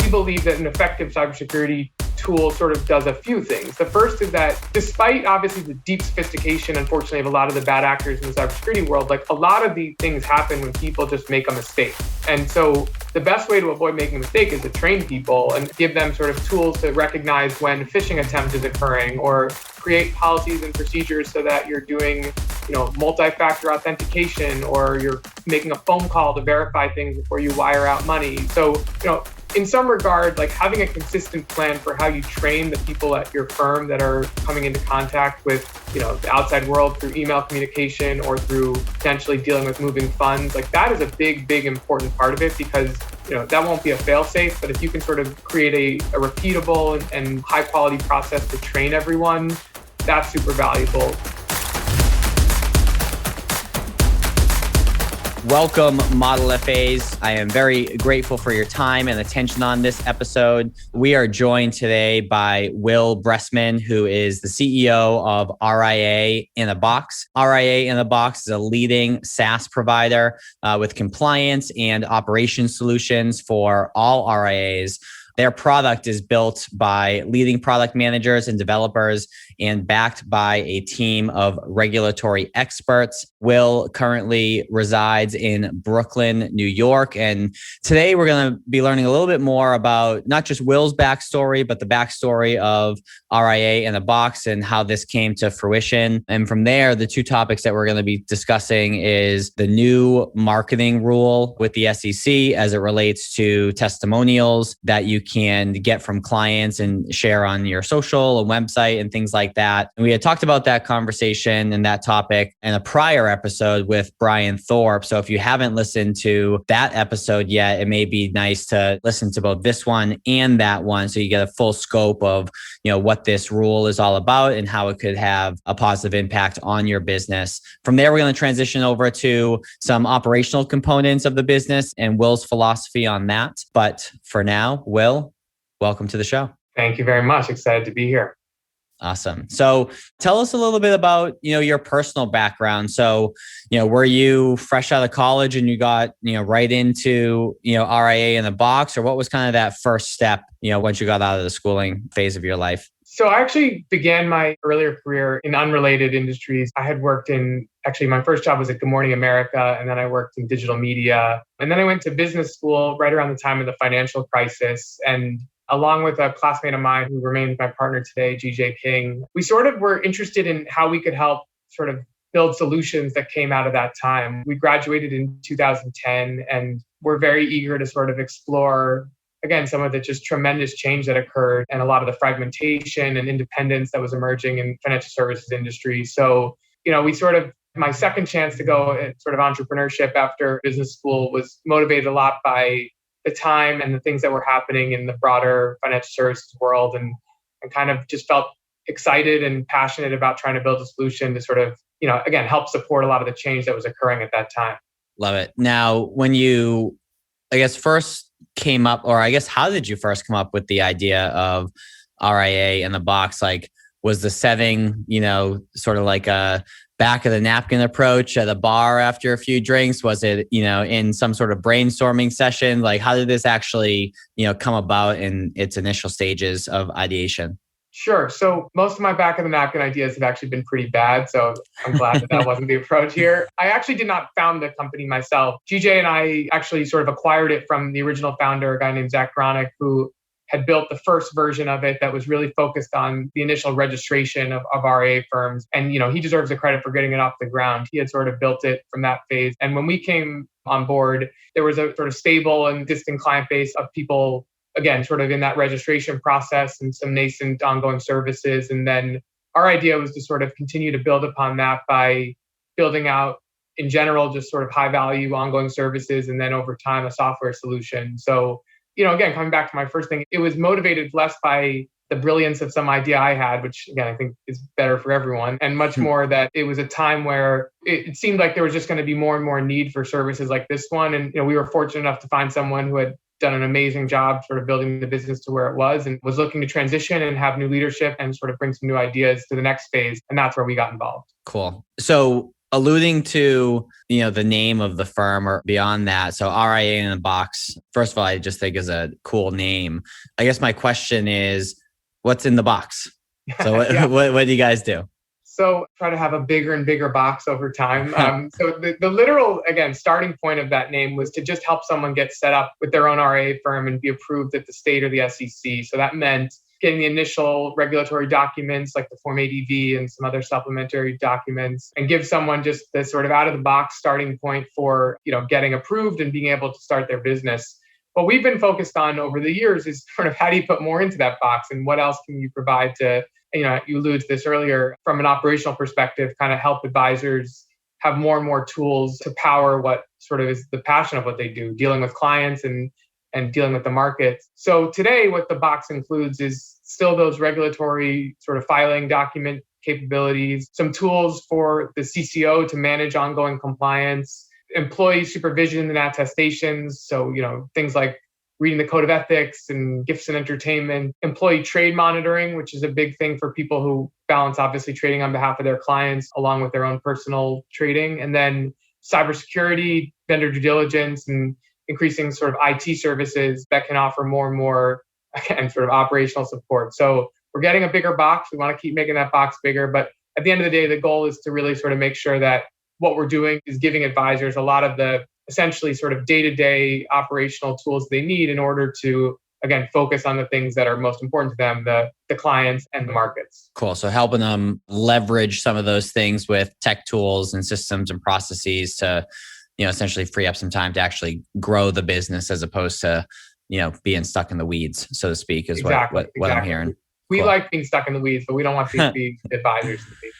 we believe that an effective cybersecurity tool sort of does a few things. The first is that despite obviously the deep sophistication, unfortunately, of a lot of the bad actors in the cybersecurity world, like a lot of these things happen when people just make a mistake. And so the best way to avoid making a mistake is to train people and give them sort of tools to recognize when a phishing attempt is occurring, or create policies and procedures so that you're doing, multi-factor authentication, or you're making a phone call to verify things before you wire out money. So, in some regard, like having a consistent plan for how you train the people at your firm that are coming into contact with, the outside world through email communication or through potentially dealing with moving funds, like that is a big, big important part of it, because, that won't be a fail-safe, but if you can sort of create a repeatable and high-quality process to train everyone, that's super valuable. Welcome, Model FAs. I am very grateful for your time and attention on this episode. We are joined today by Will Bressman, who is the CEO of RIA in a Box. RIA in a Box is a leading SaaS provider with compliance and operations solutions for all RIAs. Their product is built by leading product managers and developers and backed by a team of regulatory experts. Will currently resides in Brooklyn, New York. And today we're going to be learning a little bit more about not just Will's backstory, but the backstory of RIA in a Box and how this came to fruition. And from there, the two topics that we're going to be discussing is the new marketing rule with the SEC as it relates to testimonials that you can get from clients and share on your social and website and things like that. And we had talked about that conversation and that topic in a prior episode with Brian Thorpe. So if you haven't listened to that episode yet, it may be nice to listen to both this one and that one so you get a full scope of, what this rule is all about and how it could have a positive impact on your business. From there, we're going to transition over to some operational components of the business and Will's philosophy on that. But for now, Will, welcome to the show. Thank you very much. Excited to be here. Awesome. So tell us a little bit about, your personal background. So, were you fresh out of college and you got, right into, RIA in a Box, or what was kind of that first step, once you got out of the schooling phase of your life? So I actually began my earlier career in unrelated industries. I had worked my first job was at Good Morning America, and then I worked in digital media. And then I went to business school right around the time of the financial crisis. And along with a classmate of mine who remains my partner today, GJ Ping, we sort of were interested in how we could help sort of build solutions that came out of that time. We graduated in 2010 and we're very eager to sort of explore, again, some of the just tremendous change that occurred and a lot of the fragmentation and independence that was emerging in financial services industry. So, my second chance to go at sort of entrepreneurship after business school was motivated a lot by the time and the things that were happening in the broader financial services world, and kind of just felt excited and passionate about trying to build a solution to sort of, again, help support a lot of the change that was occurring at that time. Love it. Now, when you, first came up, or how did you first come up with the idea of RIA in the Box? Like, was the setting, sort of like a back of the napkin approach at a bar after a few drinks? Was it, in some sort of brainstorming session? Like, how did this actually, come about in its initial stages of ideation? Sure. So most of my back of the napkin ideas have actually been pretty bad. So I'm glad that wasn't the approach here. I actually did not found the company myself. GJ and I actually sort of acquired it from the original founder, a guy named Zach Gronick, who had built the first version of it that was really focused on the initial registration of RIA firms. And, he deserves the credit for getting it off the ground. He had sort of built it from that phase. And when we came on board, there was a sort of stable and distant client base of people, again, sort of in that registration process and some nascent ongoing services. And then our idea was to sort of continue to build upon that by building out, in general, just sort of high value ongoing services. And then over time, a software solution. So, again, coming back to my first thing, it was motivated less by the brilliance of some idea I had, which again, I think is better for everyone, and much more that it was a time where it seemed like there was just going to be more and more need for services like this one. And, we were fortunate enough to find someone who had done an amazing job sort of building the business to where it was and was looking to transition and have new leadership and sort of bring some new ideas to the next phase. And that's where we got involved. Cool. So alluding to, the name of the firm or beyond that. So RIA in a box, first of all, I just think is a cool name. I guess my question is, what's in the box? So Yeah. what do you guys do? So try to have a bigger and bigger box over time. So the literal, again, starting point of that name was to just help someone get set up with their own RIA firm and be approved at the state or the SEC. So that meant getting the initial regulatory documents like the Form ADV and some other supplementary documents, and give someone just the sort of out of the box starting point for, getting approved and being able to start their business. What we've been focused on over the years is sort of how do you put more into that box and what else can you provide to, you alluded to this earlier, from an operational perspective, kind of help advisors have more and more tools to power what sort of is the passion of what they do, dealing with clients and dealing with the market. So today, what the box includes is still those regulatory sort of filing document capabilities, some tools for the CCO to manage ongoing compliance, employee supervision and attestations. So, things like reading the code of ethics and gifts and entertainment, employee trade monitoring, which is a big thing for people who balance obviously trading on behalf of their clients along with their own personal trading, and then cybersecurity, vendor due diligence, and increasing sort of IT services that can offer more and more, again, sort of operational support. So we're getting a bigger box. We want to keep making that box bigger. But at the end of the day, the goal is to really sort of make sure that what we're doing is giving advisors a lot of the essentially sort of day-to-day operational tools they need in order to, again, focus on the things that are most important to them, the clients and the markets. Cool. So helping them leverage some of those things with tech tools and systems and processes to, essentially free up some time to actually grow the business as opposed to, being stuck in the weeds, so to speak, is Exactly. what I'm hearing. We Cool. like being stuck in the weeds, but we don't want these to be advisors to be.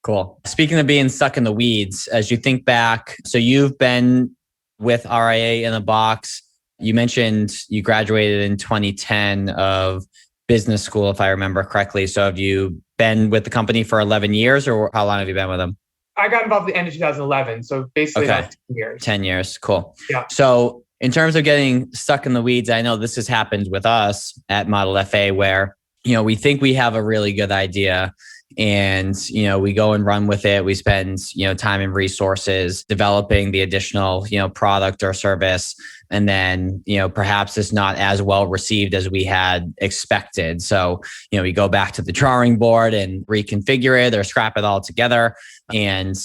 Cool. Speaking of being stuck in the weeds, as you think back, so you've been with RIA in a box. You mentioned you graduated in 2010 of business school, if I remember correctly. So have you been with the company for 11 years or how long have you been with them? I got involved at the end of 2011. So basically about 10 years. 10 years. Cool. Yeah. So in terms of getting stuck in the weeds, I know this has happened with us at Model FA where, we think we have a really good idea and, we go and run with it. We spend, time and resources developing the additional, product or service. And then, perhaps it's not as well received as we had expected. So, we go back to the drawing board and reconfigure it or scrap it all together and,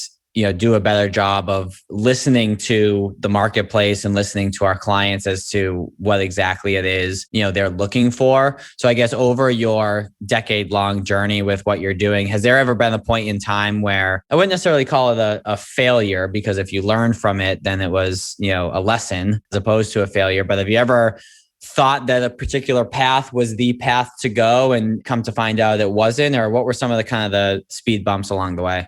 do a better job of listening to the marketplace and listening to our clients as to what exactly it is, they're looking for. So I guess over your decade-long journey with what you're doing, has there ever been a point in time where I wouldn't necessarily call it a failure, because if you learn from it, then it was, a lesson as opposed to a failure. But have you ever thought that a particular path was the path to go and come to find out it wasn't? Or what were some of the kind of the speed bumps along the way?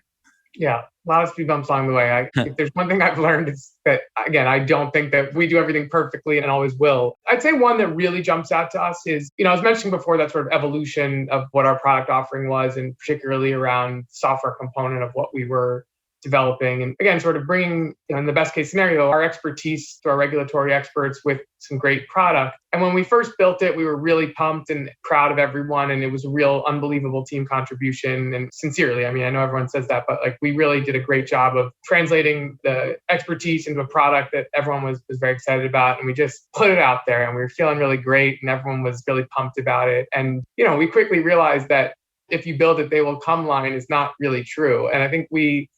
Yeah, a lot of speed bumps along the way. If there's one thing I've learned, it's that, again, I don't think that we do everything perfectly and always will. I'd say one that really jumps out to us is, I was mentioning before that sort of evolution of what our product offering was, and particularly around software component of what we were developing. And again, sort of bringing, in the best case scenario, our expertise to our regulatory experts with some great product. And when we first built it, we were really pumped and proud of everyone. And it was a real unbelievable team contribution. And sincerely, I know everyone says that, but we really did a great job of translating the expertise into a product that everyone was very excited about. And we just put it out there and we were feeling really great and everyone was really pumped about it. And, we quickly realized that if you build it, they will come line is not really true. And I think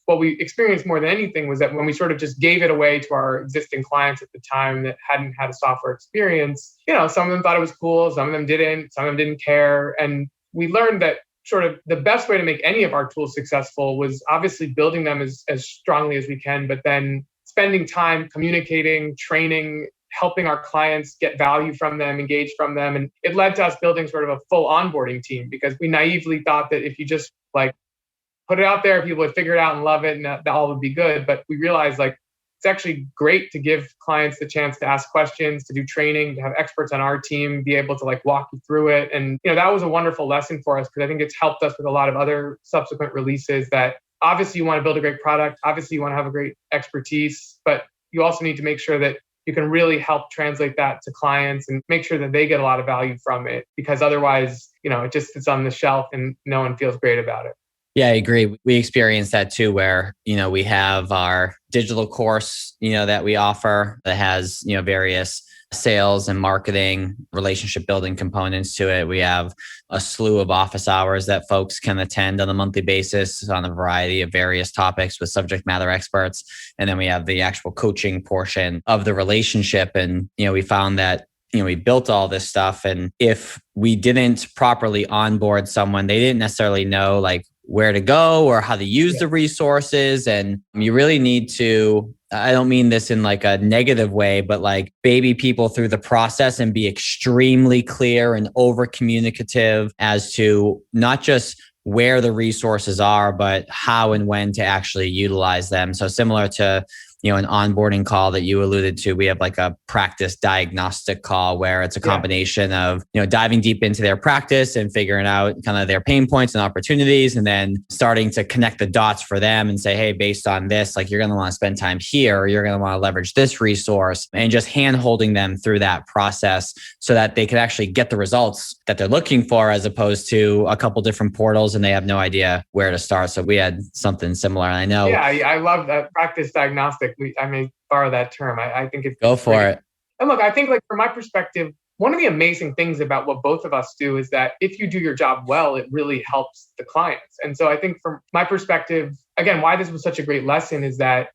what we experienced more than anything was that when we sort of just gave it away to our existing clients at the time that hadn't had a software experience, some of them thought it was cool, some of them didn't care. And we learned that sort of the best way to make any of our tools successful was obviously building them as strongly as we can, but then spending time communicating, training, helping our clients get value from them, engage from them. And it led to us building sort of a full onboarding team, because we naively thought that if you just put it out there, people would figure it out and love it and that all would be good. But we realized it's actually great to give clients the chance to ask questions, to do training, to have experts on our team be able to walk you through it. And, that was a wonderful lesson for us, because I think it's helped us with a lot of other subsequent releases that obviously you want to build a great product. Obviously you want to have a great expertise, but you also need to make sure that you can really help translate that to clients and make sure that they get a lot of value from it, because otherwise, it just sits on the shelf and no one feels great about it. Yeah, I agree. We experience that too, where, we have our digital course, that we offer that has, various sales and marketing, relationship building components to it. We have a slew of office hours that folks can attend on a monthly basis on a variety of various topics with subject matter experts. And then we have the actual coaching portion of the relationship. And, we found that we built all this stuff. And if we didn't properly onboard someone, they didn't necessarily know like where to go or how to use the resources. And you really need to, I don't mean this in like a negative way, but like baby people through the process and be extremely clear and over communicative as to not just where the resources are, but how and when to actually utilize them. So similar to an onboarding call that you alluded to, we have like a practice diagnostic call where it's a combination of, diving deep into their practice and figuring out kind of their pain points and opportunities, and then starting to connect the dots for them and say, hey, based on this, like you're going to want to spend time here, or you're going to want to leverage this resource, and just hand holding them through that process so that they can actually get the results that they're looking for, as opposed to a couple different portals and they have no idea where to start. So we had something similar. And I know. Yeah, I love that practice diagnostic. I may borrow that term. I think it's go for it. And look, I think like from my perspective, one of the amazing things about what both of us do is that if you do your job well, it really helps the clients. And so I think from my perspective, again, why this was such a great lesson is that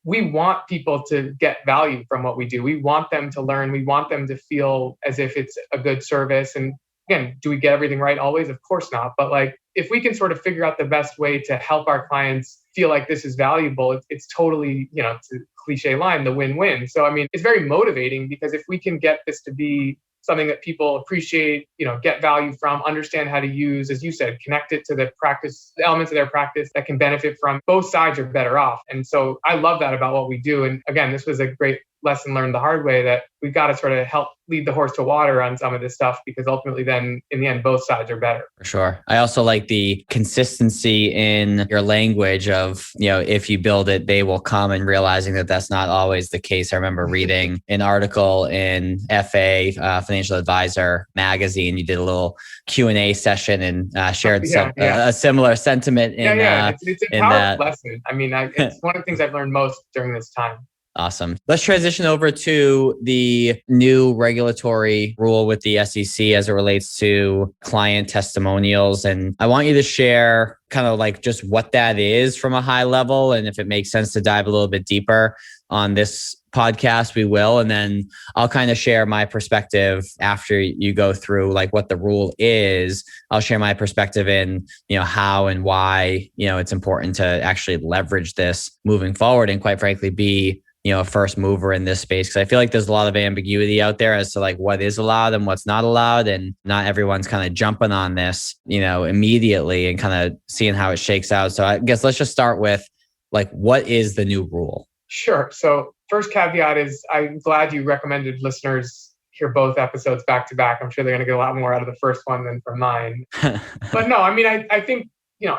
we want people to get value from what we do. We want them to learn. We want them to feel as if it's a good service. And again, do we get everything right always? Of course not. But like, if we can sort of figure out the best way to help our clients feel like this is valuable, it's totally, it's a cliche line, the win-win. So, I mean, it's very motivating because if we can get this to be something that people appreciate, get value from, understand how to use, as you said, connect it to the practice, the elements of their practice that can benefit from, both sides are better off. And so I love that about what we do. And again, this was a great lesson learned the hard way, that we've got to sort of help lead the horse to water on some of this stuff, because ultimately then in the end, both sides are better. For sure. I also like the consistency in your language of, if you build it, they will come, and realizing that that's not always the case. I remember reading an article in FA, Financial Advisor magazine. You did a little Q&A session and shared a similar sentiment in It's a powerful lesson. I mean, it's one of the things I've learned most during this time. Awesome. Let's transition over to the new regulatory rule with the SEC as it relates to client testimonials. And I want you to share kind of like just what that is from a high level. And if it makes sense to dive a little bit deeper on this podcast, we will. And then I'll kind of share my perspective after you go through like what the rule is. I'll share my perspective in, how and why, it's important to actually leverage this moving forward, and quite frankly, be a first mover in this space. Cause I feel like there's a lot of ambiguity out there as to like what is allowed and what's not allowed. And not everyone's kind of jumping on this, immediately and kind of seeing how it shakes out. So I guess let's just start with like, what is the new rule? Sure. So first caveat is I'm glad you recommended listeners hear both episodes back to back. I'm sure they're going to get a lot more out of the first one than from mine. But no, I mean, I think,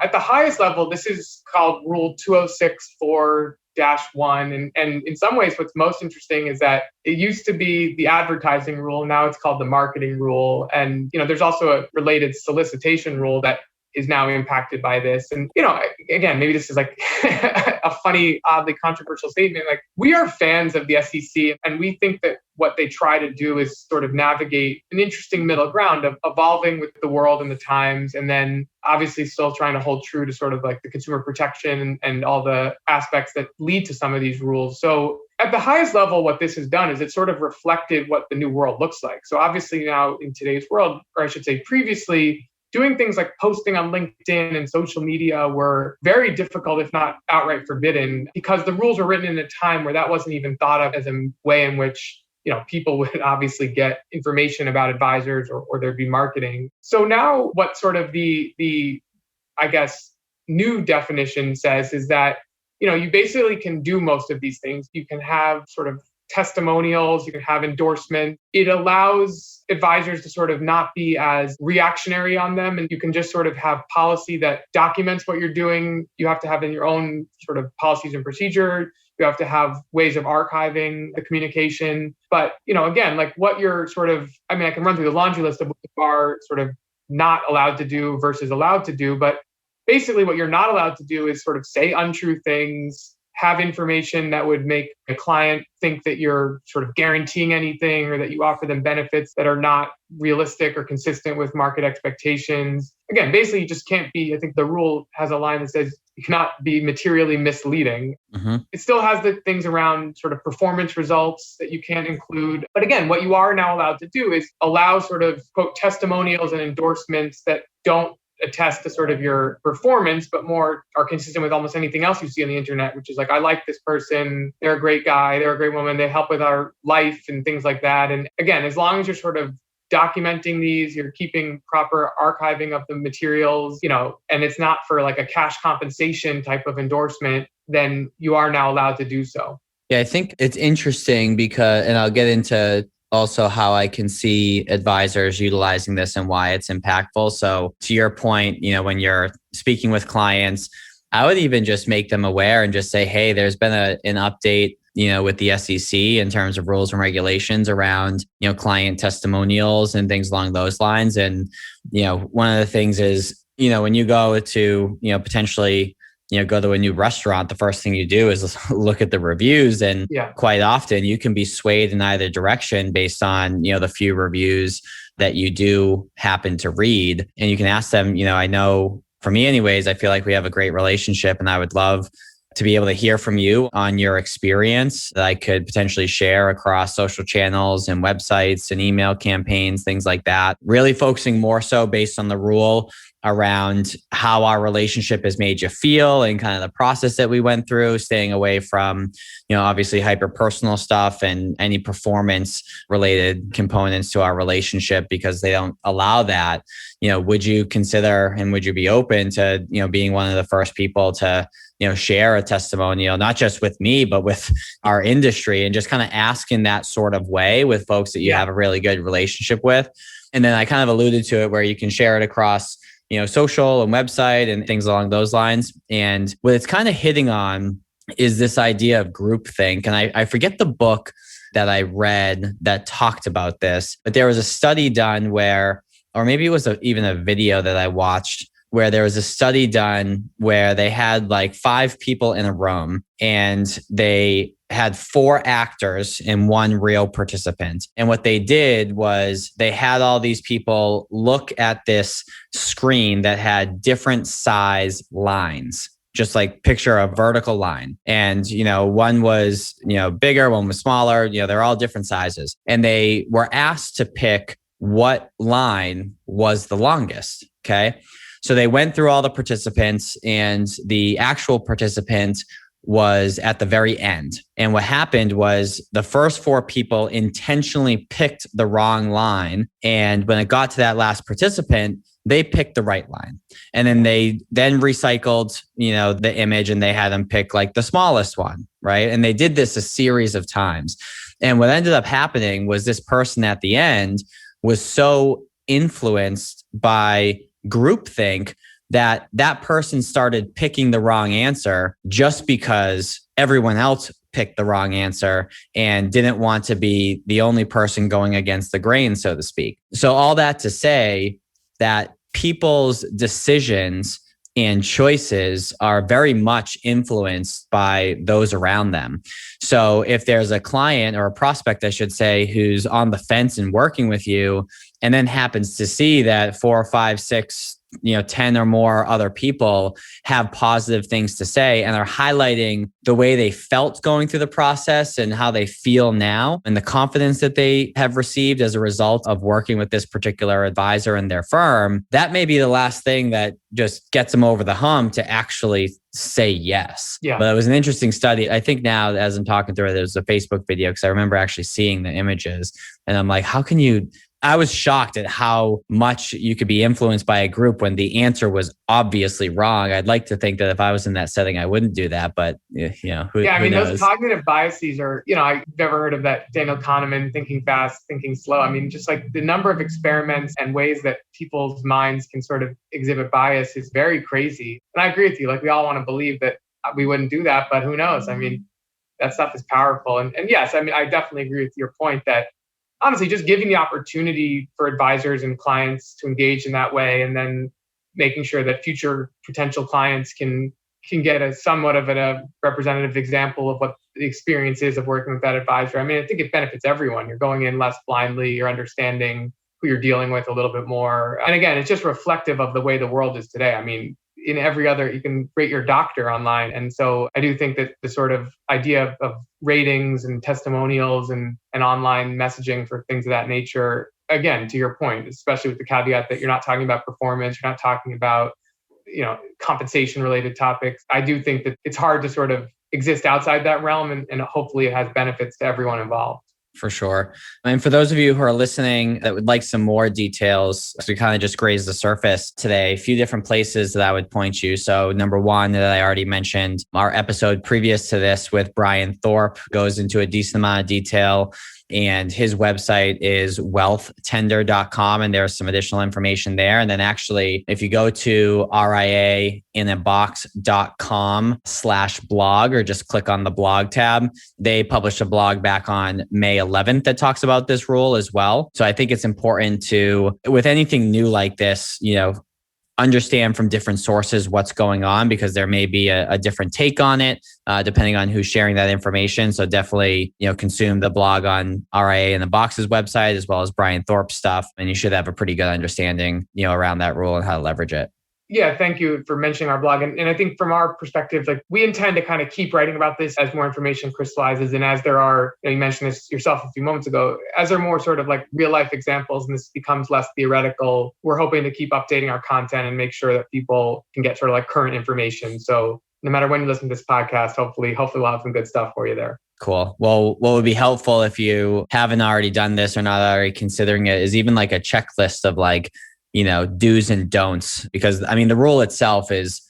at the highest level, this is called Rule 2064-1. And in some ways, what's most interesting is that it used to be the advertising rule. Now it's called the marketing rule. And, there's also a related solicitation rule that is now impacted by this. And, again, maybe this is like a funny, oddly controversial statement. Like, we are fans of the SEC, and we think that what they try to do is sort of navigate an interesting middle ground of evolving with the world and the times, and then obviously still trying to hold true to sort of like the consumer protection and all the aspects that lead to some of these rules. So at the highest level, what this has done is it sort of reflected what the new world looks like. So obviously now in today's world, or I should say previously, doing things like posting on LinkedIn and social media were very difficult, if not outright forbidden, because the rules were written in a time where that wasn't even thought of as a way in which people would obviously get information about advisors or there'd be marketing. So now what sort of the I guess, new definition says is that, you basically can do most of these things. You can have sort of testimonials, you can have endorsements. It allows advisors to sort of not be as reactionary on them. And you can just sort of have policy that documents what you're doing. You have to have in your own sort of policies and procedure. You have to have ways of archiving the communication. But, again, like what you're sort of, I mean, I can run through the laundry list of what you are sort of not allowed to do versus allowed to do. But basically what you're not allowed to do is sort of say untrue things, have information that would make a client think that you're sort of guaranteeing anything or that you offer them benefits that are not realistic or consistent with market expectations. Again, basically you just can't be, I think the rule has a line that says you cannot be materially misleading. It still has the things around sort of performance results that you can't include. But again, what you are now allowed to do is allow sort of quote testimonials and endorsements that don't attest to sort of your performance, but more are consistent with almost anything else you see on the internet, which is like, I like this person, they're a great guy, they're a great woman, they help with our life and things like that. And again, as long as you're sort of documenting these, you're keeping proper archiving of the materials, and it's not for like a cash compensation type of endorsement, then you are now allowed to do so. Yeah, I think it's interesting because, and I'll get into also how I can see advisors utilizing this and why it's impactful. So to your point, when you're speaking with clients, I would even just make them aware and just say, hey, there's been an update, with the SEC in terms of rules and regulations around, client testimonials and things along those lines. And, one of the things is, when you go to, potentially go to a new restaurant, the first thing you do is look at the reviews. And quite often you can be swayed in either direction based on, the few reviews that you do happen to read. And you can ask them, I know for me anyways, I feel like we have a great relationship and I would love to be able to hear from you on your experience that I could potentially share across social channels and websites and email campaigns, things like that. Really focusing more so based on the rule around how our relationship has made you feel and kind of the process that we went through, staying away from, obviously hyper personal stuff and any performance related components to our relationship because they don't allow that. Would you consider and would you be open to, being one of the first people to, share a testimonial, not just with me, but with our industry, and just kind of ask in that sort of way with folks that you have a really good relationship with. And then I kind of alluded to it where you can share it across, social and website and things along those lines. And what it's kind of hitting on is this idea of groupthink. And I forget the book that I read that talked about this, but there was a study done where, or maybe it was even a video that I watched, where there was a study done where they had like 5 people in a room and they had 4 actors and 1 real participant. And what they did was they had all these people look at this screen that had different size lines, just like picture a vertical line. And, one was, bigger, one was smaller, they're all different sizes. And they were asked to pick what line was the longest. Okay. So they went through all the participants and the actual participant was at the very end. And what happened was the first 4 people intentionally picked the wrong line. And when it got to that last participant, they picked the right line. And then they recycled, the image and they had them pick like the smallest one, right? And they did this a series of times. And what ended up happening was this person at the end was so influenced by groupthink that person started picking the wrong answer just because everyone else picked the wrong answer and didn't want to be the only person going against the grain, so to speak. So all that to say that people's decisions and choices are very much influenced by those around them. So if there's a client or a prospect, I should say, who's on the fence and working with you, and then happens to see that 4 or 5, 6, 10 or more other people have positive things to say and are highlighting the way they felt going through the process and how they feel now and the confidence that they have received as a result of working with this particular advisor and their firm, that may be the last thing that just gets them over the hump to actually say yes. Yeah. But it was an interesting study. I think now as I'm talking through it, there's a Facebook video because I remember actually seeing the images and I'm like, I was shocked at how much you could be influenced by a group when the answer was obviously wrong. I'd like to think that if I was in that setting, I wouldn't do that. But, who knows? Those cognitive biases are, I've never heard of that Daniel Kahneman, thinking fast, thinking slow. I mean, just like the number of experiments and ways that people's minds can sort of exhibit bias is very crazy. And I agree with you. Like we all want to believe that we wouldn't do that, but who knows? I mean, that stuff is powerful. And yes, I mean, I definitely agree with your point that honestly, just giving the opportunity for advisors and clients to engage in that way and then making sure that future potential clients can get a somewhat of a representative example of what the experience is of working with that advisor. I mean, I think it benefits everyone. You're going in less blindly, you're understanding who you're dealing with a little bit more. And again, it's just reflective of the way the world is today. I mean, in every other, you can rate your doctor online. And so I do think that the sort of idea of ratings and testimonials and online messaging for things of that nature, again, to your point, especially with the caveat that you're not talking about performance, you're not talking about, compensation related topics. I do think that it's hard to sort of exist outside that realm, and hopefully it has benefits to everyone involved. For sure. And for those of you who are listening that would like some more details, so we kind of just grazed the surface today, a few different places that I would point you. So number one that I already mentioned, our episode previous to this with Brian Thorpe goes into a decent amount of detail. And his website is wealthtender.com. And there's some additional information there. And then actually, if you go to riainabox.com/blog or just click on the blog tab, they published a blog back on May 11th that talks about this rule as well. So I think it's important to, with anything new like this, understand from different sources what's going on, because there may be a different take on it, depending on who's sharing that information. So definitely, consume the blog on RIA in the Box's website, as well as Brian Thorpe's stuff. And you should have a pretty good understanding, around that rule and how to leverage it. Yeah, thank you for mentioning our blog. And I think from our perspective, we intend to kind of keep writing about this as more information crystallizes. And as there are, you mentioned this yourself a few moments ago, as there are more sort of real life examples and this becomes less theoretical, we're hoping to keep updating our content and make sure that people can get sort of current information. So no matter when you listen to this podcast, hopefully we'll have some good stuff for you there. Cool. Well, what would be helpful if you haven't already done this or not already considering it is even a checklist of do's and don'ts, because the rule itself is,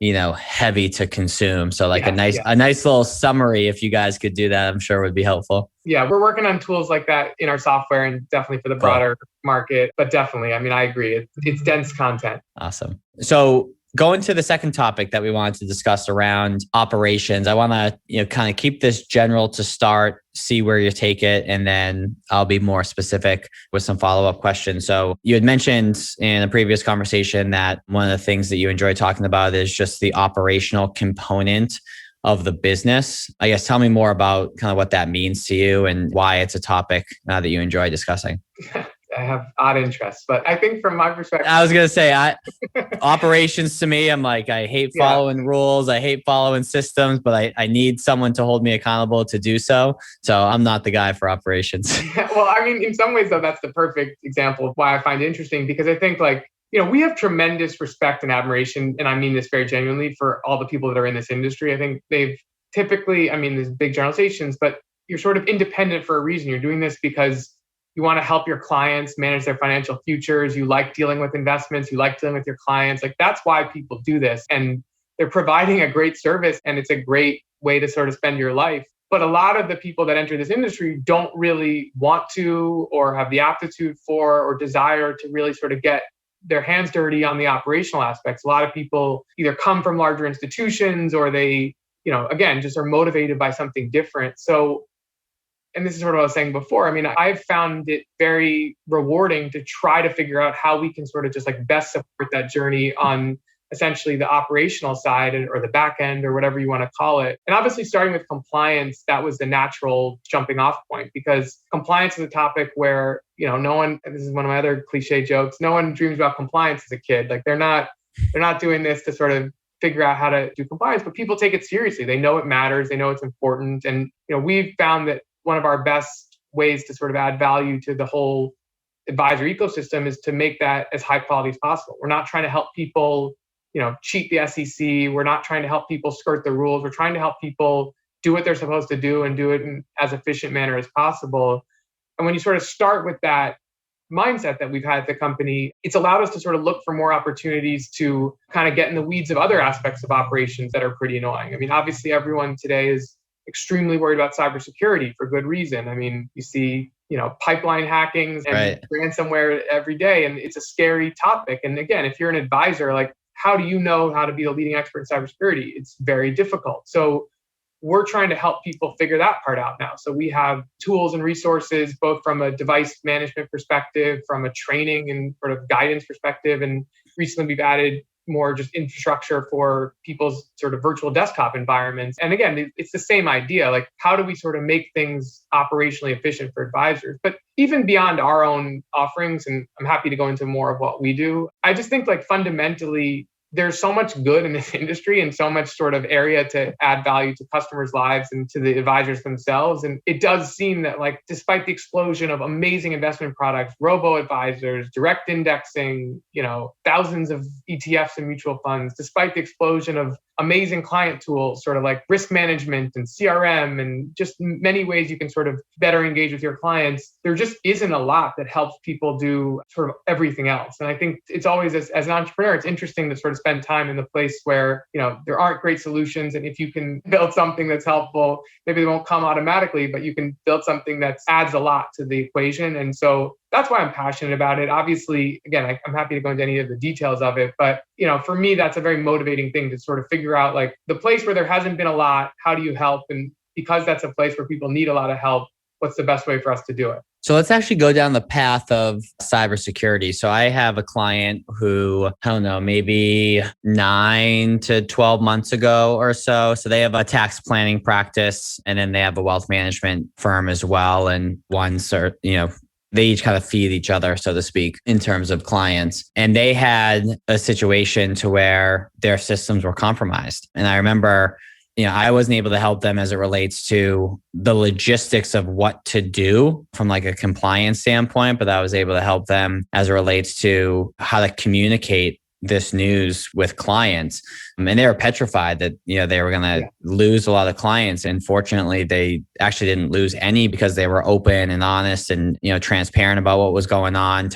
heavy to consume. So a nice little summary, if you guys could do that, I'm sure would be helpful. Yeah, we're working on tools like that in our software and definitely for the broader market. But definitely, I agree. It's dense content. Awesome. So going to the second topic that we wanted to discuss around operations, I want to kind of keep this general to start, see where you take it, and then I'll be more specific with some follow-up questions. So you had mentioned in a previous conversation that one of the things that you enjoy talking about is just the operational component of the business. I guess tell me more about kind of what that means to you and why it's a topic that you enjoy discussing. I have odd interests, but I think from my perspective, I was going to say, operations to me, I'm I hate following rules. I hate following systems, but I need someone to hold me accountable to do so. So I'm not the guy for operations. Well, in some ways though, that's the perfect example of why I find it interesting, because I think we have tremendous respect and admiration, and I mean this very genuinely, for all the people that are in this industry. I think they've typically, there's big generalizations, but you're sort of independent for a reason. You're doing this because you want to help your clients manage their financial futures. You like dealing with investments. You like dealing with your clients. That's why people do this. And they're providing a great service, and it's a great way to sort of spend your life. But a lot of the people that enter this industry don't really want to, or have the aptitude for, or desire to really sort of get their hands dirty on the operational aspects. A lot of people either come from larger institutions, or they, again, just are motivated by something different. So, and this is sort of what I was saying before. I've found it very rewarding to try to figure out how we can sort of just best support that journey on essentially the operational side, or the back end, or whatever you want to call it. And obviously starting with compliance, that was the natural jumping off point, because compliance is a topic where, no one, and this is one of my other cliche jokes, no one dreams about compliance as a kid. They're not doing this to sort of figure out how to do compliance, but people take it seriously. They know it matters. They know it's important. And, we've found that one of our best ways to sort of add value to the whole advisor ecosystem is to make that as high quality as possible. We're not trying to help people, cheat the SEC. We're not trying to help people skirt the rules. We're trying to help people do what they're supposed to do and do it in as efficient manner as possible. And when you sort of start with that mindset that we've had at the company, it's allowed us to sort of look for more opportunities to kind of get in the weeds of other aspects of operations that are pretty annoying. Obviously everyone today is extremely worried about cybersecurity for good reason. You see, pipeline hackings and ransomware every day, and it's a scary topic. And again, if you're an advisor, how do you know how to be the leading expert in cybersecurity? It's very difficult. So we're trying to help people figure that part out now. So we have tools and resources, both from a device management perspective, from a training and sort of guidance perspective. And recently we've added more just infrastructure for people's sort of virtual desktop environments. And again, it's the same idea. Like, how do we sort of make things operationally efficient for advisors? But even beyond our own offerings, and I'm happy to go into more of what we do, I just think like fundamentally, there's so much good in this industry and so much sort of area to add value to customers' lives and to the advisors themselves. And it does seem that like, despite the explosion of amazing investment products, robo-advisors, direct indexing, thousands of ETFs and mutual funds, despite the explosion of amazing client tools, sort of like risk management and CRM and just many ways you can sort of better engage with your clients, there just isn't a lot that helps people do sort of everything else. And I think it's always, as an entrepreneur, it's interesting to sort of spend time in the place where, there aren't great solutions. And if you can build something that's helpful, maybe they won't come automatically, but you can build something that adds a lot to the equation. And so that's why I'm passionate about it. Obviously, again, I'm happy to go into any of the details of it, but for me, that's a very motivating thing to sort of figure out, like, the place where there hasn't been a lot, how do you help? And because that's a place where people need a lot of help, what's the best way for us to do it? So let's actually go down the path of cybersecurity. So I have a client who, I don't know, maybe 9 to 12 months ago or so. So they have a tax planning practice, and then they have a wealth management firm as well. And they each kind of feed each other, so to speak, in terms of clients. And they had a situation to where their systems were compromised. And I remember, I wasn't able to help them as it relates to the logistics of what to do from like a compliance standpoint, but I was able to help them as it relates to how to communicate this news with clients. And they were petrified that, they were going to lose a lot of clients. And fortunately, they actually didn't lose any because they were open and honest and, transparent about what was going on.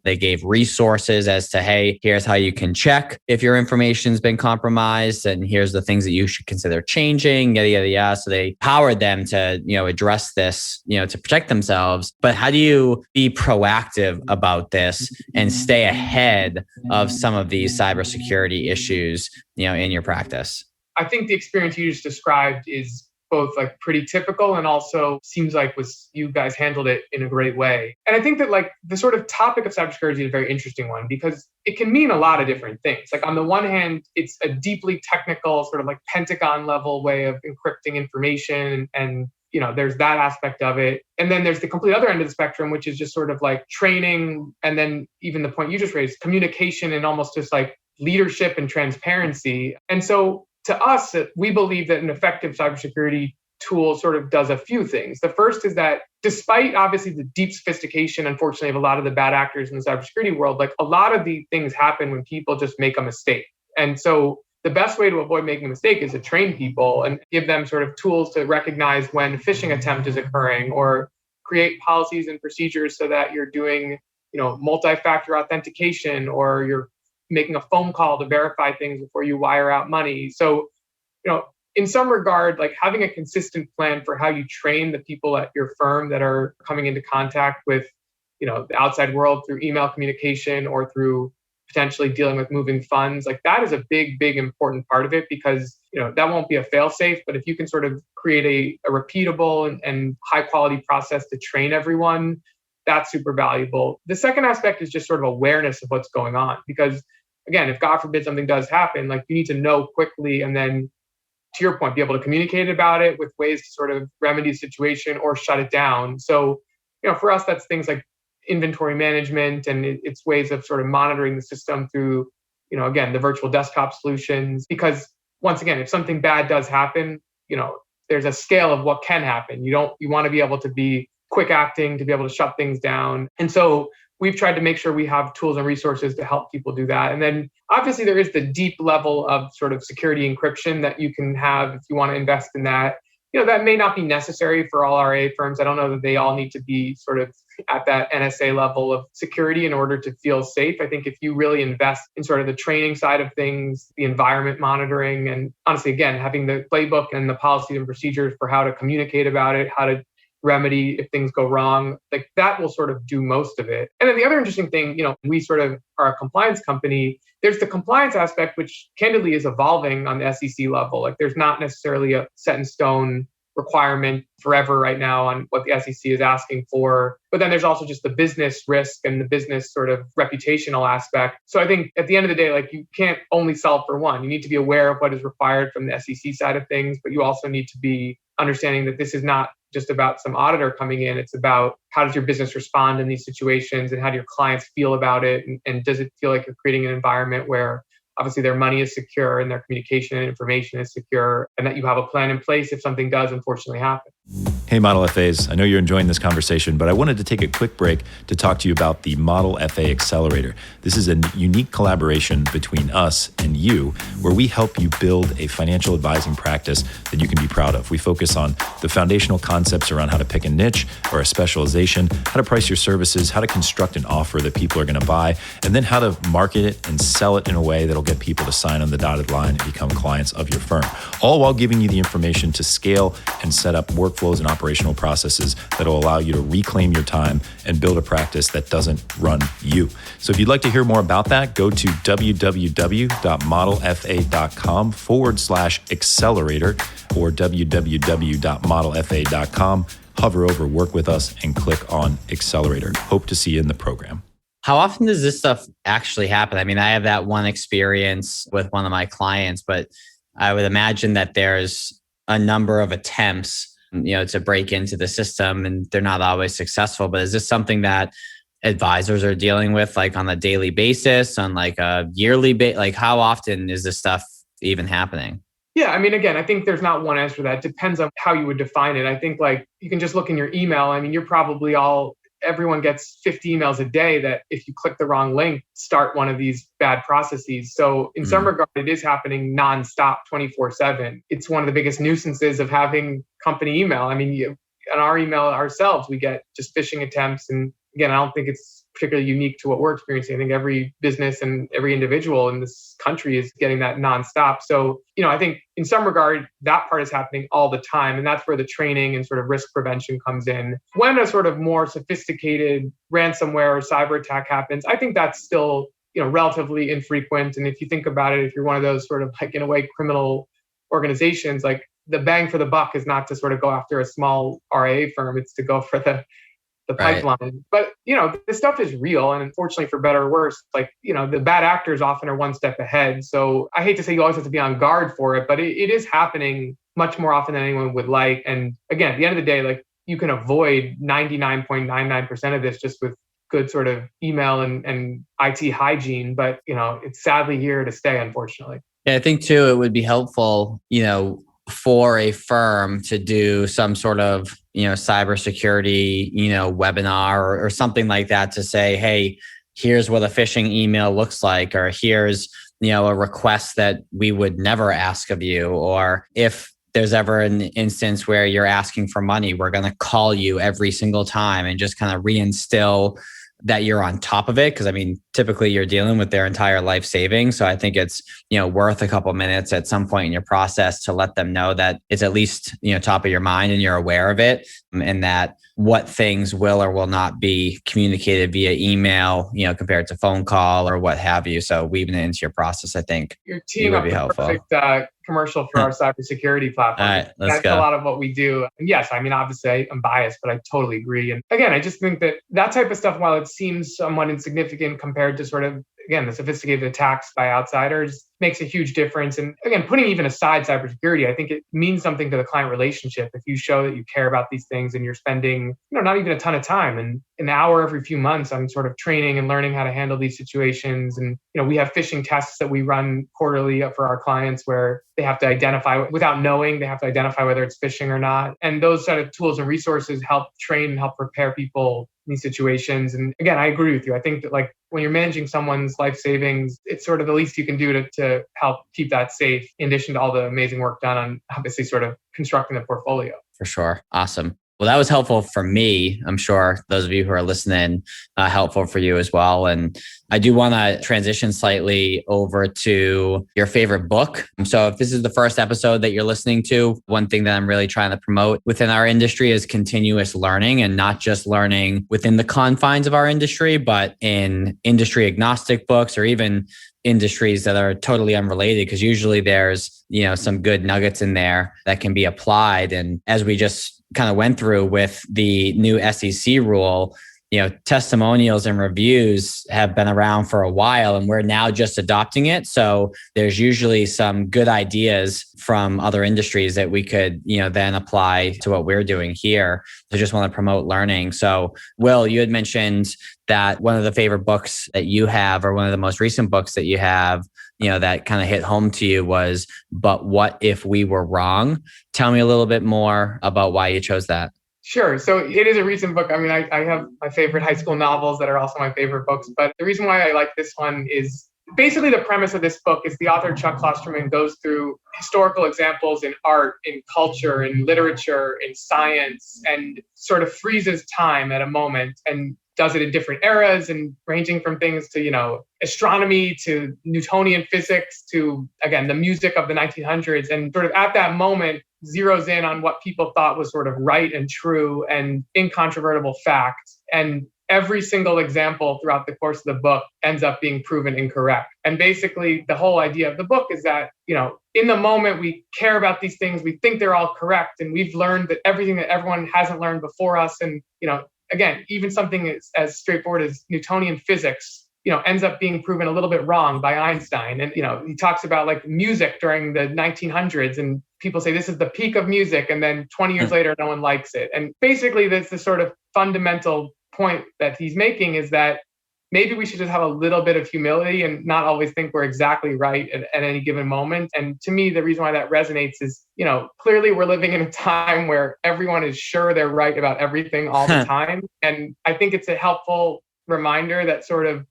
They gave resources as to, hey, here's how you can check if your information's been compromised. And here's the things that you should consider changing, yada, yada, yada. So they powered them to, address this, to protect themselves. But how do you be proactive about this and stay ahead of some of these cybersecurity issues, in your practice? I think the experience you just described is both like pretty typical and also seems like you guys handled it in a great way. And I think that like the sort of topic of cybersecurity is a very interesting one because it can mean a lot of different things. Like on the one hand, it's a deeply technical sort of like Pentagon level way of encrypting information and there's that aspect of it. And then there's the complete other end of the spectrum, which is just sort of like training. And then even the point you just raised, communication and almost just like leadership and transparency. And so to us, we believe that an effective cybersecurity tool sort of does a few things. The first is that despite obviously the deep sophistication, unfortunately, of a lot of the bad actors in the cybersecurity world, like a lot of the things happen when people just make a mistake. And so the best way to avoid making a mistake is to train people and give them sort of tools to recognize when a phishing attempt is occurring or create policies and procedures so that you're doing, multi-factor authentication or you're making a phone call to verify things before you wire out money. So, in some regard, like having a consistent plan for how you train the people at your firm that are coming into contact with, the outside world through email communication or through potentially dealing with moving funds, like that is a big, big important part of it because, that won't be a fail safe. But if you can sort of create a repeatable and high quality process to train everyone, that's super valuable. The second aspect is just sort of awareness of what's going on. Because again, if God forbid something does happen, like you need to know quickly and then, to your point, be able to communicate about it with ways to sort of remedy the situation or shut it down. So, for us, that's things like inventory management and it's ways of sort of monitoring the system through, again, the virtual desktop solutions. Because once again, if something bad does happen, there's a scale of what can happen. You want to be able to be quick acting, to be able to shut things down. And so we've tried to make sure we have tools and resources to help people do that. And then obviously there is the deep level of sort of security encryption that you can have if you want to invest in that. That may not be necessary for all RIA firms. I don't know that they all need to be sort of at that NSA level of security in order to feel safe. I think if you really invest in sort of the training side of things, the environment monitoring, and honestly, again, having the playbook and the policies and procedures for how to communicate about it, how to remedy if things go wrong, like that will sort of do most of it. And then the other interesting thing, we sort of are a compliance company. There's the compliance aspect, which candidly is evolving on the SEC level. Like there's not necessarily a set in stone requirement forever right now on what the SEC is asking for. But then there's also just the business risk and the business sort of reputational aspect. So I think at the end of the day, like, you can't only solve for one. You need to be aware of what is required from the SEC side of things, but you also need to be understanding that this is not just about some auditor coming in. It's about how does your business respond in these situations, and how do your clients feel about it? And does it feel like you're creating an environment where obviously their money is secure and their communication and information is secure, and that you have a plan in place if something does unfortunately happen? Hey, Model FAs. I know you're enjoying this conversation, but I wanted to take a quick break to talk to you about the Model FA Accelerator. This is a unique collaboration between us and you, where we help you build a financial advising practice that you can be proud of. We focus on the foundational concepts around how to pick a niche or a specialization, how to price your services, how to construct an offer that people are going to buy, and then how to market it and sell it in a way that'll get people to sign on the dotted line and become clients of your firm, all while giving you the information to scale and set up workflows and operational processes that will allow you to reclaim your time and build a practice that doesn't run you. So if you'd like to hear more about that, go to www.modelfa.com/accelerator or www.modelfa.com. Hover over Work With Us and click on Accelerator. Hope to see you in the program. How often does this stuff actually happen? I mean, I have that one experience with one of my clients, but I would imagine that there's a number of attempts, to break into the system, and they're not always successful. But is this something that advisors are dealing with, like on a daily basis, on like a yearly basis? Like, how often is this stuff even happening? Yeah, I mean, again, I think there's not one answer to that. It depends on how you would define it. I think, like, you can just look in your email. I mean, everyone gets 50 emails a day that if you click the wrong link, start one of these bad processes. So in some regard, it is happening nonstop, 24/7. It's one of the biggest nuisances of having company email. I mean, on our email ourselves, we get just phishing attempts. And again, I don't think it's particularly unique to what we're experiencing. I think every business and every individual in this country is getting that nonstop. So, I think in some regard, that part is happening all the time. And that's where the training and sort of risk prevention comes in. When a sort of more sophisticated ransomware or cyber attack happens, I think that's still, relatively infrequent. And if you think about it, if you're one of those sort of, like, in a way, criminal organizations, like, the bang for the buck is not to sort of go after a small RIA firm. It's to go for the pipeline. Right. But, this stuff is real. And unfortunately, for better or worse, like, the bad actors often are one step ahead. So I hate to say you always have to be on guard for it, but it is happening much more often than anyone would like. And again, at the end of the day, like, you can avoid 99.99% of this just with good sort of email and IT hygiene. But, it's sadly here to stay, unfortunately. Yeah, I think too, it would be helpful, for a firm to do some sort of, cybersecurity, webinar or something like that to say, hey, here's what a phishing email looks like, or here's, a request that we would never ask of you. Or if there's ever an instance where you're asking for money, we're going to call you every single time and just kind of reinstill that you're on top of it. Because I mean, typically you're dealing with their entire life savings. So I think it's, worth a couple minutes at some point in your process to let them know that it's at least, top of your mind and you're aware of it, and that what things will or will not be communicated via email, compared to phone call or what have you. So weaving it into your process, I think your team would be helpful. Perfect commercial for our cybersecurity platform. All right, That's go. A lot of what we do. And yes, I mean, obviously I'm biased, but I totally agree. And again, I just think that type of stuff, while it seems somewhat insignificant compared to sort of, again, the sophisticated attacks by outsiders, makes a huge difference. And again, putting even aside cybersecurity, I think it means something to the client relationship. If you show that you care about these things and you're spending, not even a ton of time, and an hour every few months on sort of training and learning how to handle these situations. And, we have phishing tests that we run quarterly for our clients where they have to identify, without knowing, they have to identify whether it's phishing or not. And those sort of tools and resources help train and help prepare people in these situations. And again, I agree with you. I think that, like, when you're managing someone's life savings, it's sort of the least you can do to help keep that safe, in addition to all the amazing work done on obviously sort of constructing the portfolio. For sure. Awesome. Well, that was helpful for me. I'm sure those of you who are listening, helpful for you as well. And I do want to transition slightly over to your favorite book. So if this is the first episode that you're listening to, one thing that I'm really trying to promote within our industry is continuous learning, and not just learning within the confines of our industry, but in industry agnostic books, or even industries that are totally unrelated, because usually there's, some good nuggets in there that can be applied. And as we just kind of went through with the new SEC rule, testimonials and reviews have been around for a while and we're now just adopting it. So there's usually some good ideas from other industries that we could, then apply to what we're doing here. So just want to promote learning. So Will, you had mentioned that one of the favorite books that you have, or one of the most recent books that you have, that kind of hit home to you was But What If We Were Wrong? Tell me a little bit more about why you chose that. Sure. So it is a recent book. I mean, I have my favorite high school novels that are also my favorite books. But the reason why I like this one is basically the premise of this book is the author Chuck Klosterman goes through historical examples in art, in culture, in literature, in science, and sort of freezes time at a moment and does it in different eras and ranging from things to, astronomy to Newtonian physics to, again, the music of the 1900s. And sort of at that moment, zeroes in on what people thought was sort of right and true and incontrovertible fact. And every single example throughout the course of the book ends up being proven incorrect. And basically, the whole idea of the book is that, in the moment, we care about these things. We think they're all correct. And we've learned that everything that everyone hasn't learned before us. And, again, even something as straightforward as Newtonian physics, ends up being proven a little bit wrong by Einstein. And, he talks about like music during the 1900s and people say this is the peak of music. And then 20 years later, no one likes it. And basically, that's the sort of fundamental point that he's making is that maybe we should just have a little bit of humility and not always think we're exactly right at any given moment. And to me, the reason why that resonates is, clearly we're living in a time where everyone is sure they're right about everything all the time. And I think it's a helpful reminder that sort of,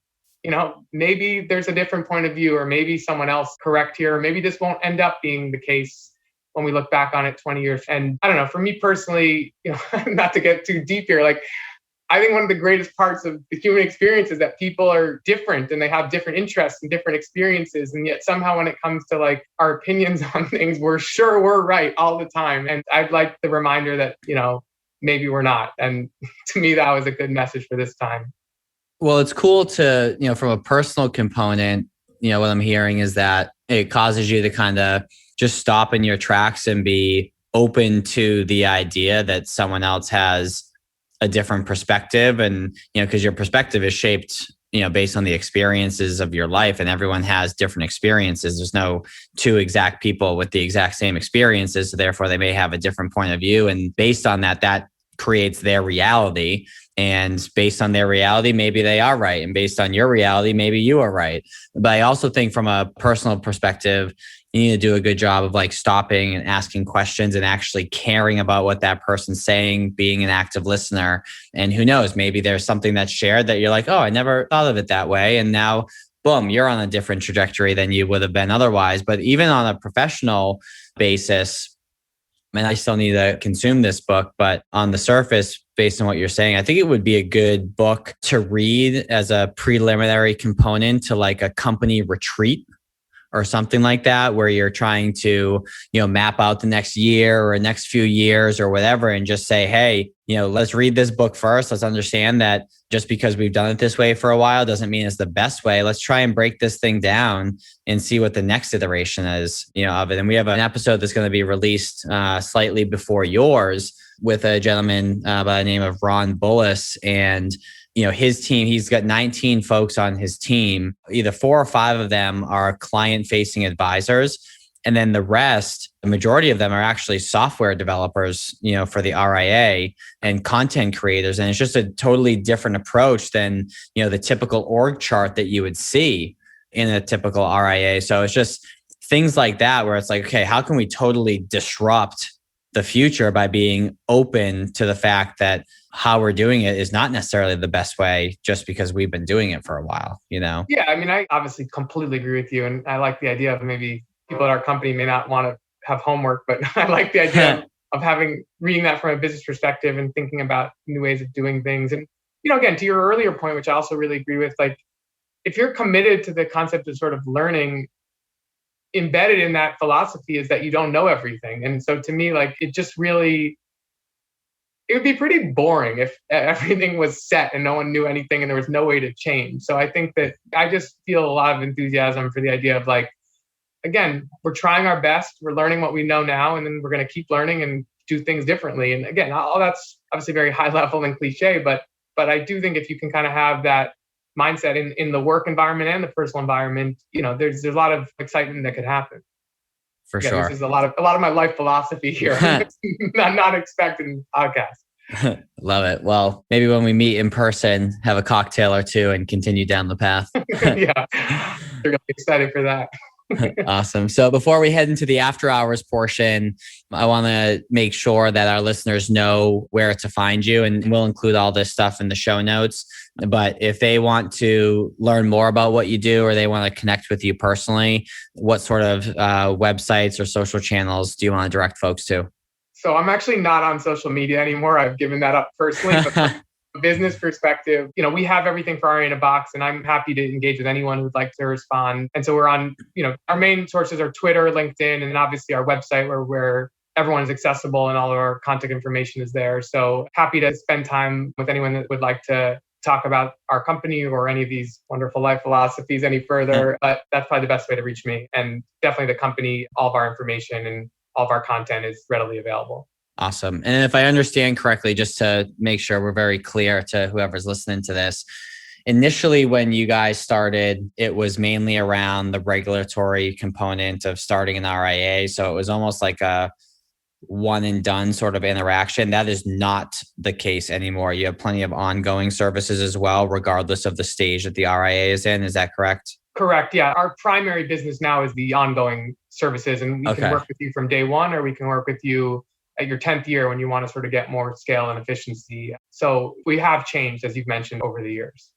maybe there's a different point of view, or maybe someone else correct here, or maybe this won't end up being the case when we look back on it 20 years. And I don't know, for me personally, not to get too deep here, like, I think one of the greatest parts of the human experience is that people are different and they have different interests and different experiences. And yet somehow when it comes to like our opinions on things, we're sure we're right all the time. And I'd like the reminder that, maybe we're not. And to me, that was a good message for this time. Well, it's cool to, from a personal component, what I'm hearing is that it causes you to kind of just stop in your tracks and be open to the idea that someone else has a different perspective. And, because your perspective is shaped, based on the experiences of your life, and everyone has different experiences. There's no two exact people with the exact same experiences. So therefore they may have a different point of view. And based on that, that creates their reality. And based on their reality, maybe they are right. And based on your reality, maybe you are right. But I also think from a personal perspective, you need to do a good job of like stopping and asking questions and actually caring about what that person's saying, being an active listener. And who knows, maybe there's something that's shared that you're like, oh, I never thought of it that way. And now, boom, you're on a different trajectory than you would have been otherwise. But even on a professional basis, and I still need to consume this book, but on the surface, based on what you're saying, I think it would be a good book to read as a preliminary component to like a company retreat or something like that, where you're trying to, map out the next year or next few years or whatever, and just say, hey, let's read this book first. Let's understand that just because we've done it this way for a while doesn't mean it's the best way. Let's try and break this thing down and see what the next iteration is, of it. And we have an episode that's going to be released slightly before yours with a gentleman by the name of Ron Bullis. And his team, he's got 19 folks on his team. Either 4 or 5 of them are client-facing advisors. And then the rest, the majority of them are actually software developers, for the RIA and content creators. And it's just a totally different approach than, the typical org chart that you would see in a typical RIA. So it's just things like that where it's like, okay, how can we totally disrupt the future by being open to the fact that how we're doing it is not necessarily the best way just because we've been doing it for a while, Yeah, I mean, I obviously completely agree with you. And I like the idea of maybe people at our company may not want to have homework, but I like the idea of reading that from a business perspective and thinking about new ways of doing things. And, again, to your earlier point, which I also really agree with, like, if you're committed to the concept of sort of learning, embedded in that philosophy is that you don't know everything. And so to me, like, it just really it would be pretty boring if everything was set and no one knew anything and there was no way to change. So I think that I just feel a lot of enthusiasm for the idea of like, again, we're trying our best. We're learning what we know now, and then we're going to keep learning and do things differently. And again, all that's obviously very high level and cliche, but I do think if you can kind of have that mindset in the work environment and the personal environment, there's a lot of excitement that could happen. For sure. This is a lot of my life philosophy here. I'm not expecting podcasts. Love it. Well, maybe when we meet in person, have a cocktail or two and continue down the path. Yeah, they're really excited for that. Awesome. So before we head into the after hours portion, I want to make sure that our listeners know where to find you, and we'll include all this stuff in the show notes. But if they want to learn more about what you do, or they want to connect with you personally, what sort of websites or social channels do you want to direct folks to? So I'm actually not on social media anymore. I've given that up personally. But from a business perspective, we have everything for RIA in a box, and I'm happy to engage with anyone who'd like to respond. And so we're on, our main sources are Twitter, LinkedIn, and obviously our website where everyone is accessible and all of our contact information is there. So happy to spend time with anyone that would like to talk about our company or any of these wonderful life philosophies any further. But that's probably the best way to reach me. And definitely the company, all of our information and all of our content is readily available. Awesome. And if I understand correctly, just to make sure we're very clear to whoever's listening to this, initially when you guys started, it was mainly around the regulatory component of starting an RIA. So it was almost like a one and done sort of interaction. That is not the case anymore. You have plenty of ongoing services as well, regardless of the stage that the RIA is in. Is that correct? Correct. Yeah. Our primary business now is the ongoing services, and we can work with you from day one, or we can work with you at your 10th year when you want to sort of get more scale and efficiency. So we have changed, as you've mentioned, over the years.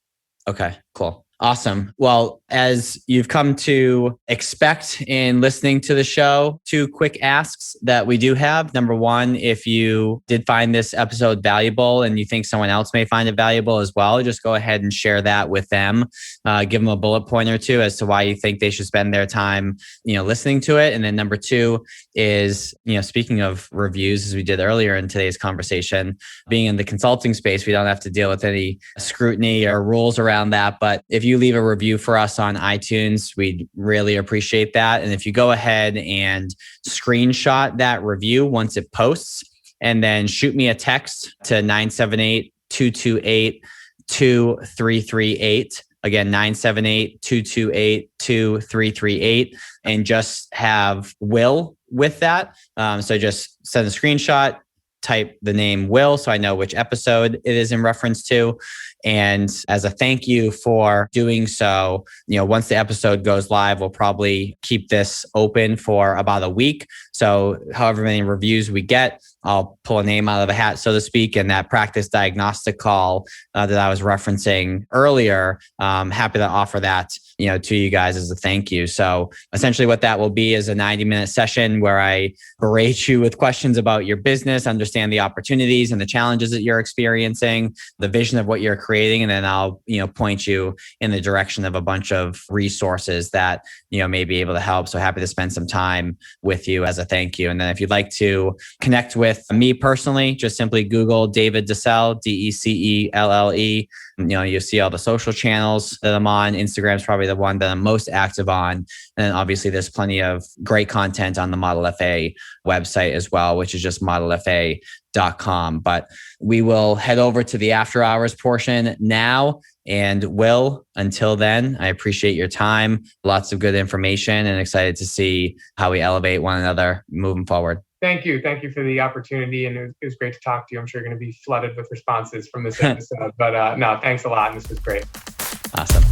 Okay, cool. Awesome. Well, as you've come to expect in listening to the show, 2 quick asks that we do have. Number one, if you did find this episode valuable and you think someone else may find it valuable as well, just go ahead and share that with them. Give them a bullet point or two as to why you think they should spend their time, listening to it. And then number 2 is, speaking of reviews, as we did earlier in today's conversation, being in the consulting space, we don't have to deal with any scrutiny or rules around that. But if you leave a review for us on iTunes, we'd really appreciate that. And if you go ahead and screenshot that review once it posts, and then shoot me a text to 978-228-2338. Again, 978-228-2338, and just have Will with that. So just send a screenshot, type the name Will so I know which episode it is in reference to. And as a thank you for doing so, once the episode goes live, we'll probably keep this open for about a week. So however many reviews we get, I'll pull a name out of a hat, so to speak. And that practice diagnostic call that I was referencing earlier, happy to offer that, to you guys as a thank you. So essentially what that will be is a 90-minute session where I berate you with questions about your business, understand the opportunities and the challenges that you're experiencing, the vision of what you're creating. And then I'll, point you in the direction of a bunch of resources that, may be able to help. So happy to spend some time with you as a thank you. And then if you'd like to connect with me personally, just simply Google David Decelle, Decelle. You'll see all the social channels that I'm on. Instagram's probably the one that I'm most active on. And then obviously there's plenty of great content on the Model FA website as well, which is just modelfa.com. But we will head over to the after hours portion now. And Will, until then, I appreciate your time. Lots of good information, and excited to see how we elevate one another moving forward. Thank you. Thank you for the opportunity. And it was great to talk to you. I'm sure you're going to be flooded with responses from this episode. But no, thanks a lot. And this was great. Awesome.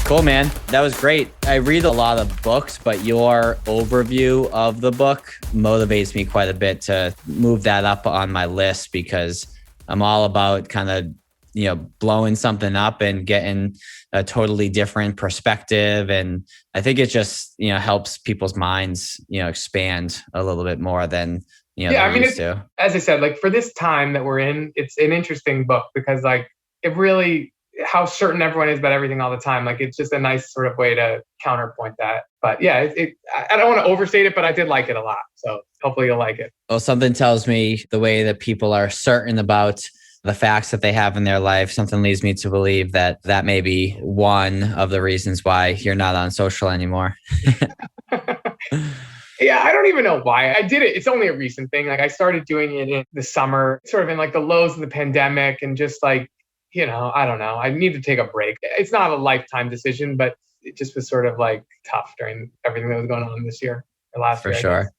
Cool, man. That was great. I read a lot of books, but your overview of the book motivates me quite a bit to move that up on my list, because I'm all about kind of, blowing something up and getting a totally different perspective. And I think it just, helps people's minds, expand a little bit more than, used to. As I said, for this time that we're in, it's an interesting book because it really how certain everyone is about everything all the time. Like, it's just a nice sort of way to counterpoint that. But yeah, I don't want to overstate it, but I did like it a lot. So hopefully you'll like it. Well, something tells me the way that people are certain about the facts that they have in their life, something leads me to believe that that may be one of the reasons why you're not on social anymore. Yeah, I don't even know why I did it. It's only a recent thing. Like, I started doing it in the summer, sort of in like the lows of the pandemic, and just like, I don't know. I need to take a break. It's not a lifetime decision, but it just was sort of like tough during everything that was going on this year or last year. For sure.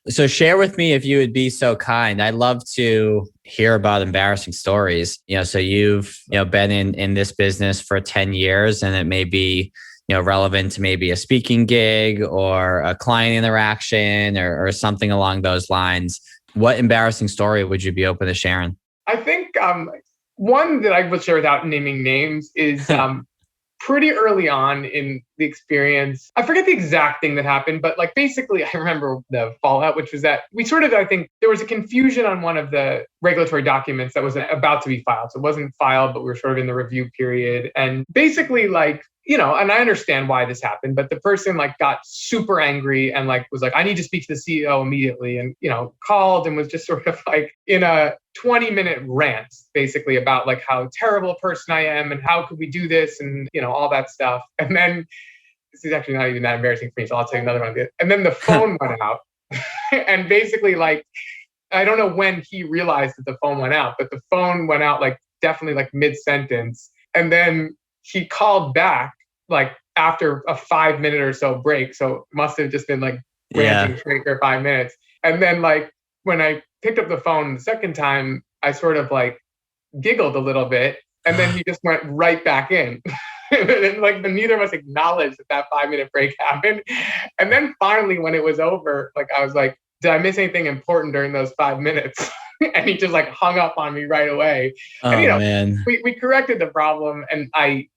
So share with me, if you would be so kind. I'd love to hear about embarrassing stories. So you've been in this business for 10 years, and it may be relevant to maybe a speaking gig or a client interaction or something along those lines. What embarrassing story would you be open to sharing? I think one that I will share without naming names is pretty early on in the experience. I forget the exact thing that happened, but like basically I remember the fallout, which was that we sort of, I think there was a confusion on one of the regulatory documents that was about to be filed. So it wasn't filed, but we were sort of in the review period. And basically like, and I understand why this happened, but the person like got super angry and like was like, I need to speak to the CEO immediately. And, called and was just sort of like in a 20-minute rant, basically about like how terrible a person I am and how could we do this and, all that stuff. And then this is actually not even that embarrassing for me. So I'll tell you another one. And then the phone went out and basically like, I don't know when he realized that the phone went out, but the phone went out like definitely like mid-sentence. And then he called back like after a 5-minute or so break. So it must have just been like ranting straight for 5 minutes. And then like when I picked up the phone the second time, I sort of like giggled a little bit. And then he just went right back in. And like neither of us acknowledged that 5-minute break happened. And then finally, when it was over, like I was like, did I miss anything important during those 5 minutes? And he just like hung up on me right away. Oh, and, man. We corrected the problem. And I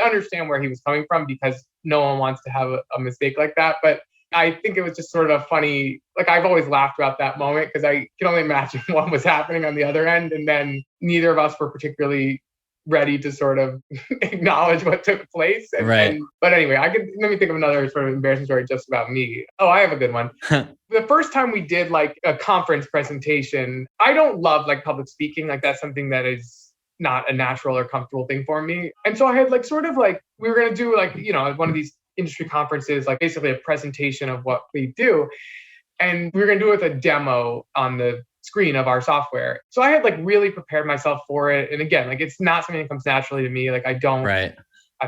understand where he was coming from because no one wants to have a mistake like that. But I think it was just sort of funny. Like I've always laughed about that moment because I can only imagine what was happening on the other end. And then neither of us were particularly ready to sort of acknowledge what took place. But anyway, let me think of another sort of embarrassing story just about me. Oh, I have a good one. The first time we did like a conference presentation, I don't love like public speaking. Like that's something that is not a natural or comfortable thing for me. And so I had like sort of like, we were going to do like, one of these industry conferences, like basically a presentation of what we do. And we were going to do it with a demo on the screen of our software. So I had like really prepared myself for it. And again, like it's not something that comes naturally to me. Like I don't, I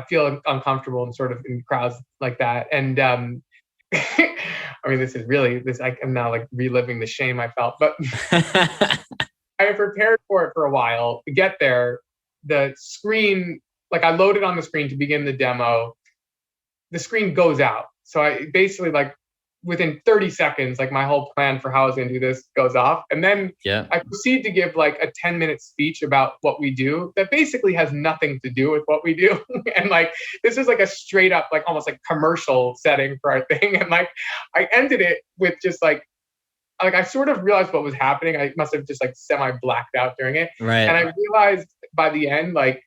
feel uncomfortable and sort of in crowds like that. And I mean, I'm now like reliving the shame I felt, but I prepared for it for a while. To get there, the screen, like I loaded on the screen to begin the demo. The screen goes out. So I basically like within 30 seconds, like my whole plan for how I was going to do this goes off. And then I proceed to give like a 10-minute speech about what we do that basically has nothing to do with what we do. And like, this is like a straight up, like almost like commercial setting for our thing. And like, I ended it with just like I sort of realized what was happening. I must have just like semi blacked out during it. And I realized by the end, like,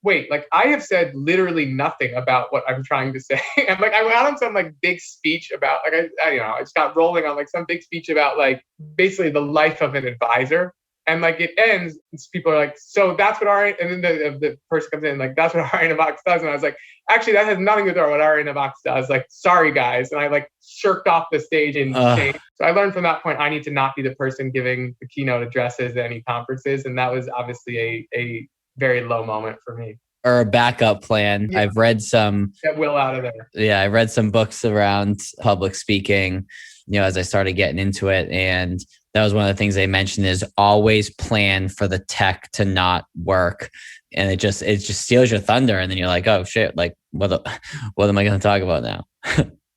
wait, like I have said literally nothing about what I'm trying to say. And like I went on some like big speech about like I just got rolling on like some big speech about like basically the life of an advisor. And like it ends, people are like, so that's what RIA, and then the person comes in like, that's what RIA in a Box does. And I was like, actually that has nothing to do with what RIA in a Box does. Like, sorry guys. And I like shirked off the stage in shame. So I learned from that point, I need to not be the person giving the keynote addresses at any conferences. And that was obviously a very low moment for me. Or a backup plan. Yeah. I've read some... Get Will out of there. Yeah, I read some books around public speaking, as I started getting into it. And that was one of the things they mentioned is always plan for the tech to not work. And it just steals your thunder. And then you're like, oh shit, like what am I going to talk about now?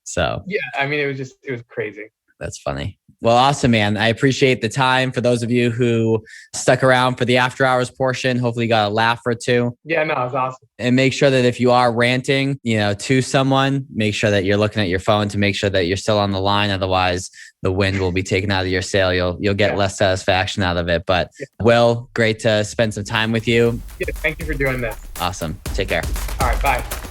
So... Yeah, I mean, it was crazy. That's funny. Well, awesome, man. I appreciate the time. For those of you who stuck around for the after hours portion, hopefully you got a laugh or two. Yeah, no, it was awesome. And make sure that if you are ranting, to someone, make sure that you're looking at your phone to make sure that you're still on the line. Otherwise, the wind will be taken out of your sail. You'll get less satisfaction out of it. But Will, great to spend some time with you. Yeah, thank you for doing this. Awesome. Take care. All right, bye.